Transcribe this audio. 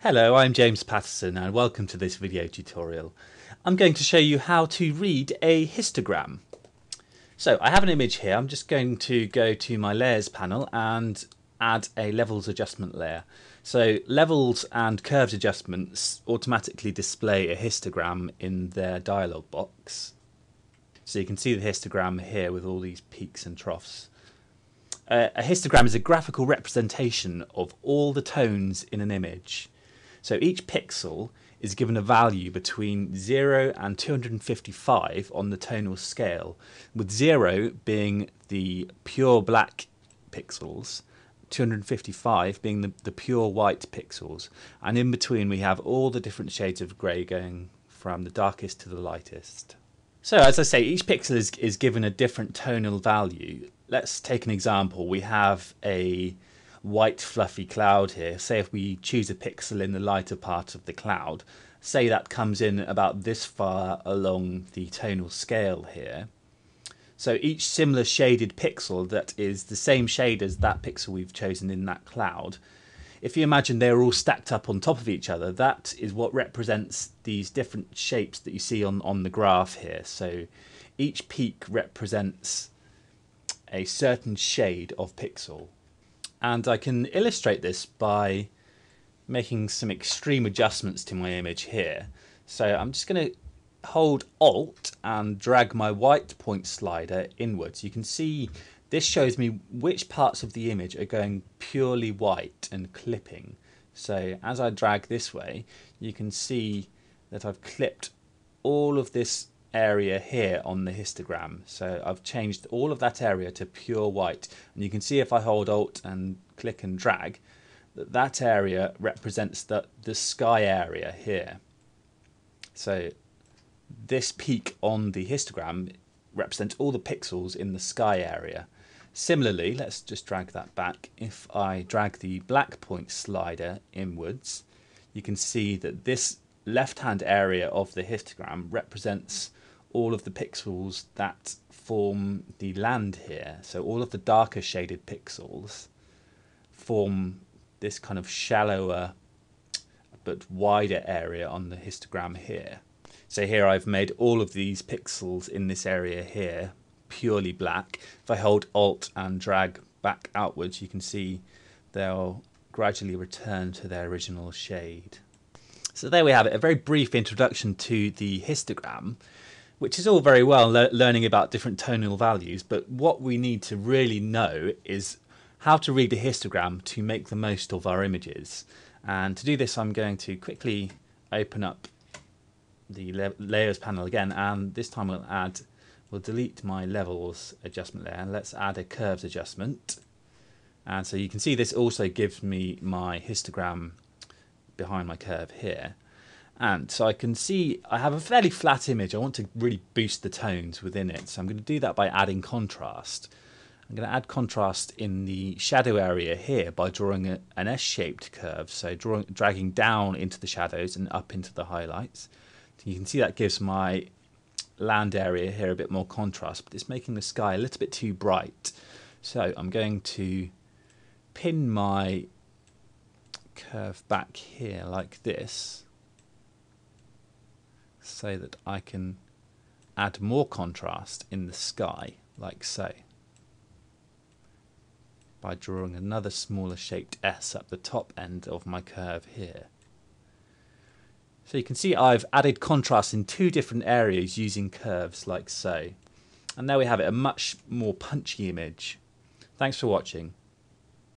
Hello, I'm James Patterson and welcome to this video tutorial. I'm going to show you how to read a histogram. So I have an image here. I'm just going to go to my layers panel and add a levels adjustment layer. So levels and curves adjustments automatically display a histogram in their dialog box. So you can see the histogram here with all these peaks and troughs. A histogram is a graphical representation of all the tones in an image. So each pixel is given a value between 0 and 255 on the tonal scale, with 0 being the pure black pixels, 255 being the pure white pixels, and in between we have all the different shades of grey going from the darkest to the lightest. So as I say, each pixel is given a different tonal value. Let's take an example. We have a white fluffy cloud here. Say if we choose a pixel in the lighter part of the cloud, say that comes in about this far along the tonal scale here. So each similar shaded pixel that is the same shade as that pixel we've chosen in that cloud, if you imagine they're all stacked up on top of each other, that is what represents these different shapes that you see on the graph here. So each peak represents a certain shade of pixel. And I can illustrate this by making some extreme adjustments to my image here. So I'm just going to hold Alt and drag my white point slider inwards. You can see this shows me which parts of the image are going purely white and clipping. So as I drag this way, you can see that I've clipped all of this area here on the histogram. So I've changed all of that area to pure white, and you can see if I hold Alt and click and drag that area represents the sky area here. So this peak on the histogram represents all the pixels in the sky area. Similarly, let's just drag that back. If I drag the black point slider inwards, you can see that this left-hand area of the histogram represents all of the pixels that form the land here. So all of the darker shaded pixels form this kind of shallower but wider area on the histogram here. So here I've made all of these pixels in this area here purely black. If I hold Alt and drag back outwards, you can see they'll gradually return to their original shade. So there we have it, a very brief introduction to the histogram, which is all very well learning about different tonal values, but what we need to really know is how to read a histogram to make the most of our images. And to do this, I'm going to quickly open up the layers panel again, and this time we'll delete my levels adjustment layer, and let's add a curves adjustment. And so you can see this also gives me my histogram behind my curve here. And so I can see I have a fairly flat image. I want to really boost the tones within it. So I'm going to do that by adding contrast. I'm going to add contrast in the shadow area here by drawing an S-shaped curve. So dragging down into the shadows and up into the highlights. So you can see that gives my land area here a bit more contrast, but it's making the sky a little bit too bright. So I'm going to pin my curve back here like this, so that I can add more contrast in the sky, like so, by drawing another smaller shaped S up the top end of my curve here. So you can see I've added contrast in two different areas using curves like so. And there we have it, a much more punchy image. Thanks for watching.